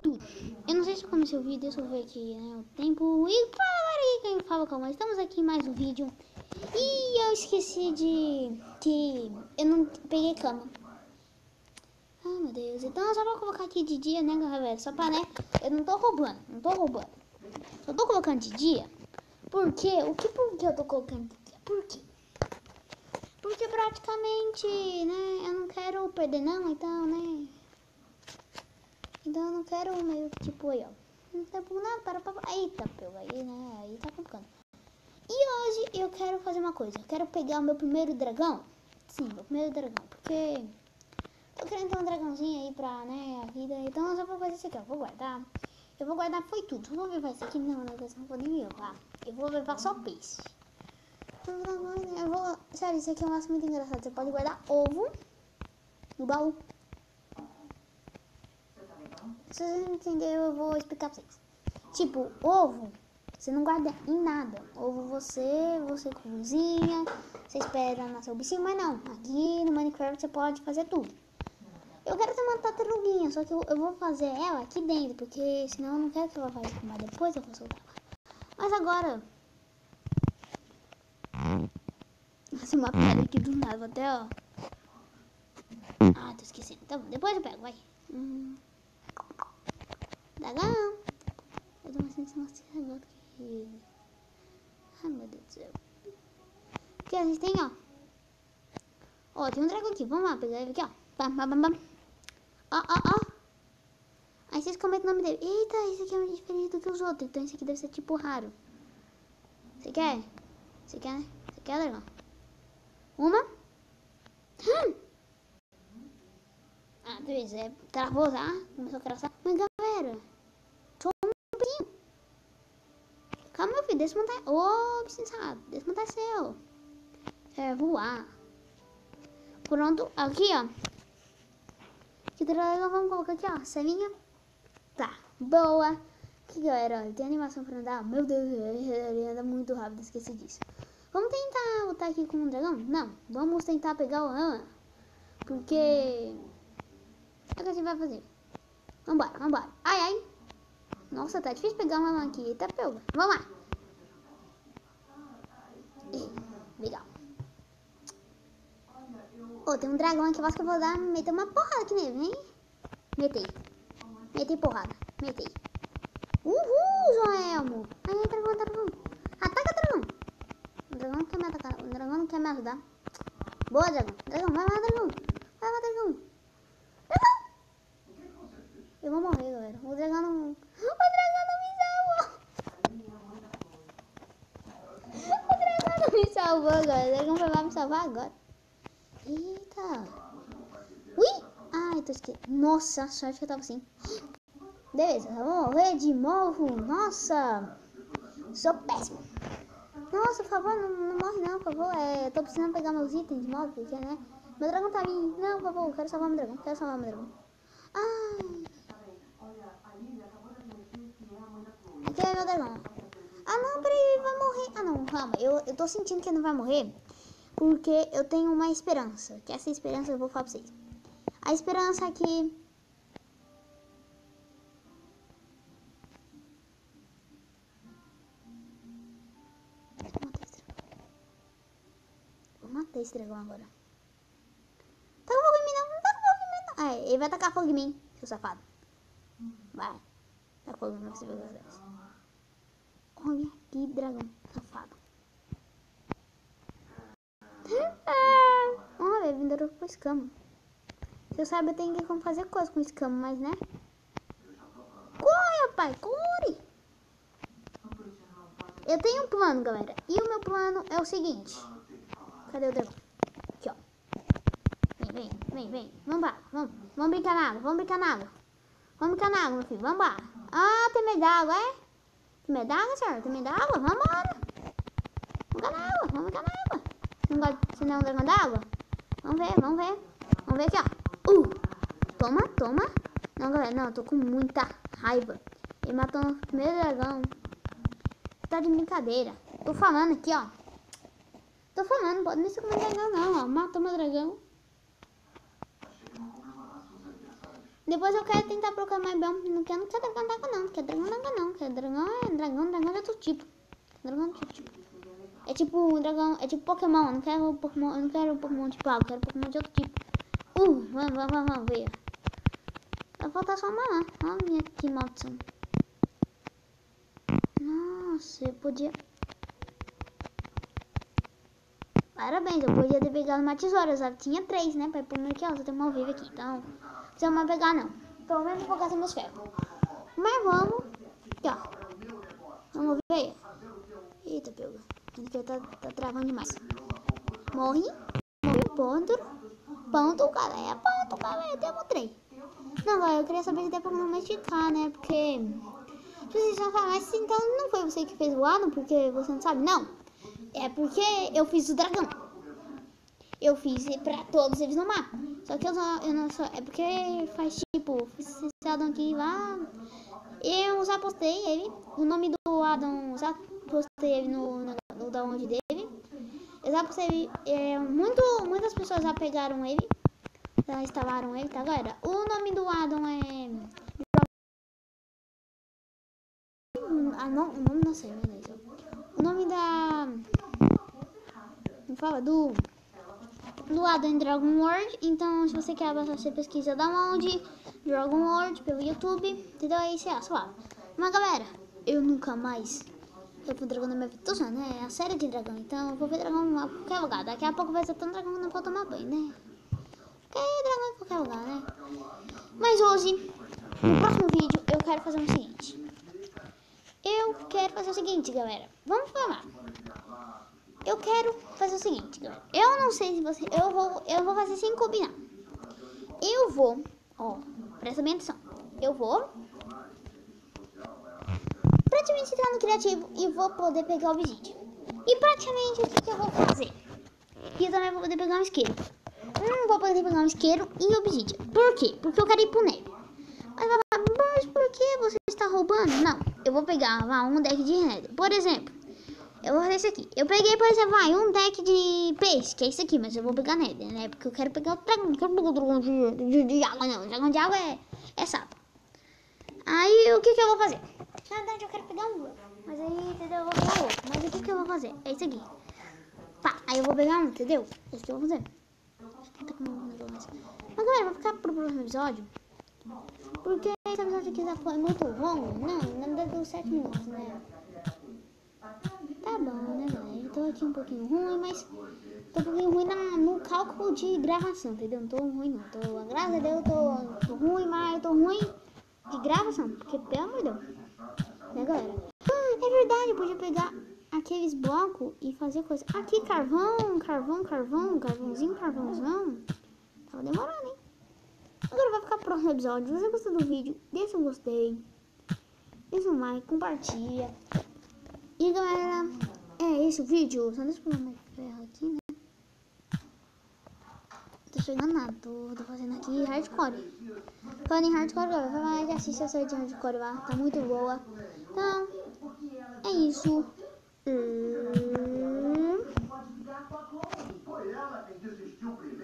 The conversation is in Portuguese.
tudo. Eu não sei se eu comecei o vídeo, deixa eu ver aqui, né, o tempo. E fala aí, quem fala, calma, estamos aqui em mais um vídeo. E eu esqueci que eu não peguei cama. Ah, meu Deus, então só vou colocar aqui de dia, né, galera, só pra, né, eu não tô roubando. Só tô colocando de dia, porque, por que eu tô colocando de dia? Por quê? Porque praticamente, né, eu não quero perder não, então, né. Então eu não quero meio que tipo aí, ó. Não tá por nada, para. Eita, pega aí, né? Aí tá complicando. E hoje eu quero fazer uma coisa. Eu quero pegar o meu primeiro dragão. Sim, meu primeiro dragão. Porque tô querendo ter um dragãozinho aí pra, né, a vida. Então eu só vou fazer isso aqui, ó. Vou guardar. Eu vou guardar, foi tudo. Eu vou levar isso aqui. Não, não vou nem levar. Eu vou levar só peixe. Eu vou. Sério, isso aqui é um negócio muito engraçado. Você pode guardar ovo no baú. Se vocês não entenderam, eu vou explicar pra vocês. Tipo, ovo, você não guarda em nada. Ovo você cozinha, você espera nascer o bichinho, mas não. Aqui no Minecraft você pode fazer tudo. Eu quero ter uma tartaruguinha, só que eu vou fazer ela aqui dentro, porque senão eu não quero que ela vá espumar. Depois eu vou soltar. Mas agora... Nossa, uma pedra aqui do nada, até ó. Ah, tô esquecendo. Tá bom, depois eu pego, vai. Dragão. Eu tô sentindo uma agora que... Ai, meu Deus do céu. O que a gente tem, ó? Ó, tem um dragão aqui. Vamos lá pegar ele aqui, ó. Bam, bam, bam, bam. Ó. Aí vocês comentam o nome dele. Eita, esse aqui é muito diferente do que os outros. Então esse aqui deve ser tipo raro. Você quer? Você quer, né? Você quer, dragão? Uma. Ah, beleza. Travou, tá? Começou a craçar. Mas, galera. Só um pouquinho. Calma, meu filho. Deixa eu montar. Ô, bichinho sabe. Deixa eu montar seu. É, voar. Pronto. Aqui, ó. Que dragão, vamos colocar aqui, ó. Celinha. Tá. Boa. Aqui, galera, ó. Tem animação pra andar. Meu Deus, ele anda muito rápido. Esqueci disso. Vamos tentar lutar aqui com um dragão? Não. Vamos tentar pegar o rã. Porque... é o que a gente vai fazer. Vambora. Ai. Nossa, tá difícil pegar uma aqui. Eita, pega. Vamos lá. Legal. Ô, tem um dragão aqui. Eu acho que eu vou meter uma porrada aqui nele, hein? Metei porrada. Uhul, Joelmo. Ai, dragão. Ataca, dragão. O dragão não quer me atacar. O dragão não quer me ajudar. Boa, dragão. Vai lá, dragão. Eu vou morrer, galera. O dragão não me salvou. O dragão não me salvou agora. O dragão vai me salvar agora. Eita. Ui. Ai, tô esquecendo. Nossa, sorte que eu tava assim. Beleza, eu vou morrer de novo. Nossa. Sou péssimo. Nossa, por favor, não morre não, por favor. Eu tô precisando pegar meus itens de modo, porque, né? Meu dragão tá ali. Não, por favor, quero salvar meu dragão. Ai. Aqui é meu dragão. Ah, não, peraí, ele vai morrer. Ah, não, calma. Eu tô sentindo que ele não vai morrer. Porque eu tenho uma esperança. Que essa esperança eu vou falar pra vocês. A esperança é que... Vou matar esse dragão agora. Tá com fogo em mim não. Ah, ele vai tacar fogo em mim, seu safado. Vai. Tá com fogo em mim pra você ver o que acontece. Olha aqui, dragão safado. Olha, ele vendeu com escama. Você sabe, eu tenho que fazer coisa com escama, mas né? Corre, rapaz, corre! Eu tenho um plano, galera. E o meu plano é o seguinte. Cadê o dragão? Aqui, ó. Vem. Vamos brincar na água, meu filho. Vambora. Ah, tem medo d'água, é? Tem medo d'água, senhor? Tem medo d'água? Vambora. Vamos brincar na água. Você não é um dragão d'água? Vamos ver aqui, ó. Toma. Não, galera, não, eu tô com muita raiva. Ele matou o primeiro dragão. Tá de brincadeira. Tô falando aqui, ó. Não pode mexer com meu dragão, não, ó. Matou meu dragão. Depois eu quero tentar procurar mais bom. Não quero dragão d'água não. Não quero dragão d'água não. Quero dragão de outro tipo. Dragão de outro tipo. É tipo um dragão. É tipo Pokémon. Eu não quero Pokémon tipo água. Eu quero Pokémon de outro tipo. Vamos ver. Vai faltar só uma lá. Olha que maldição. Nossa, eu podia... Parabéns, eu podia ter pegado uma tesoura. Eu só tinha 3, né? Pra ir pro aqui, ó. Só tem uma viva aqui. Então, não precisa mais pegar, não. Pelo menos vou gastar meus ferros. Mas vamos. Aqui, ó. Vamos ver. Eita, pega. Ele tá travando demais. Morre. Morreu. Ponto, galera. Ponto, galera. Demonstrei. Não, galera, eu queria saber se der pra domesticar, né? Porque... Vocês vão falar, mas então não foi você que fez o Adam, porque você não sabe? Não. É porque eu fiz o dragão. Eu fiz pra todos eles no mapa. Só que eu não sou... É porque faz tipo... Esse Adam aqui lá... Eu já postei ele. O nome do Adam... Já postei ele no download dele. Eu já postei ele... muitas pessoas já pegaram ele. Já instalaram ele, tá, galera? O nome do Adam é... o nome não sei, meu Deus. O nome da... Não fala do Adam Dragon World. Então, se você quer avançar, você pesquisa download Dragon World pelo YouTube, entendeu? Aí você acha lá. Mas galera, eu nunca mais eu fui dragão na minha vida. Tô zoando, né? É a série de dragão. Então eu vou ver dragão em qualquer lugar. Daqui a pouco vai ser tão dragão que não vou tomar banho, né? Porque é dragão em qualquer lugar, né? Mas hoje, no próximo vídeo, eu quero fazer o seguinte. Galera. Vamos falar. Eu quero fazer o seguinte, galera. Eu não sei se você... Eu vou fazer sem combinar. Eu vou... Ó, presta bem atenção. Eu vou... praticamente entrar no criativo e vou poder pegar o obsidian. E praticamente o que eu vou fazer? E eu também vou poder pegar um isqueiro. Vou poder pegar um isqueiro e obsidian. Por quê? Porque eu quero ir pro neve. Mas por que você está roubando? Não, eu vou pegar um deck de nether. Por exemplo, eu vou fazer isso aqui. Eu peguei, por exemplo, um deck de peixe, que é isso aqui, mas eu vou pegar nether, né? Porque eu quero pegar o dragão. Não quero pegar o dragão de água, não. O dragão de água é sapo. Aí, o que eu vou fazer? Na verdade, eu quero pegar um. Mas aí, entendeu? Eu vou pegar outro. Mas o que eu vou fazer? É isso aqui. Pá, aí eu vou pegar um, entendeu? É isso que eu vou fazer. Mas, galera, vou ficar pro próximo episódio. Porque esse episódio aqui já foi muito longo. Não deu 7 minutos, né? Tá bom, né, galera? Eu tô aqui um pouquinho ruim, mas... Tô um pouquinho ruim no cálculo de gravação, entendeu? Não tô ruim, não. Graças a Deus, eu tô ruim, mas eu tô ruim de gravação. Porque, pelo amor de Deus. Né, galera? É verdade, eu podia pegar aqueles blocos e fazer coisa. Aqui, carvãozinho. Tava demorando, hein? Agora vai ficar pro próximo episódio. Se você gostou do vídeo, deixa um gostei. Deixa um like, compartilha. E galera, é esse o vídeo. Só deixa eu pegar mais ferro aqui, né? Não tô chegando nada. Tô fazendo aqui hardcore. Falando em hardcore, galera, vai lá e assiste a série de hardcore lá. Tá muito boa. Então, é isso. Foi ela quem desistiu primeiro.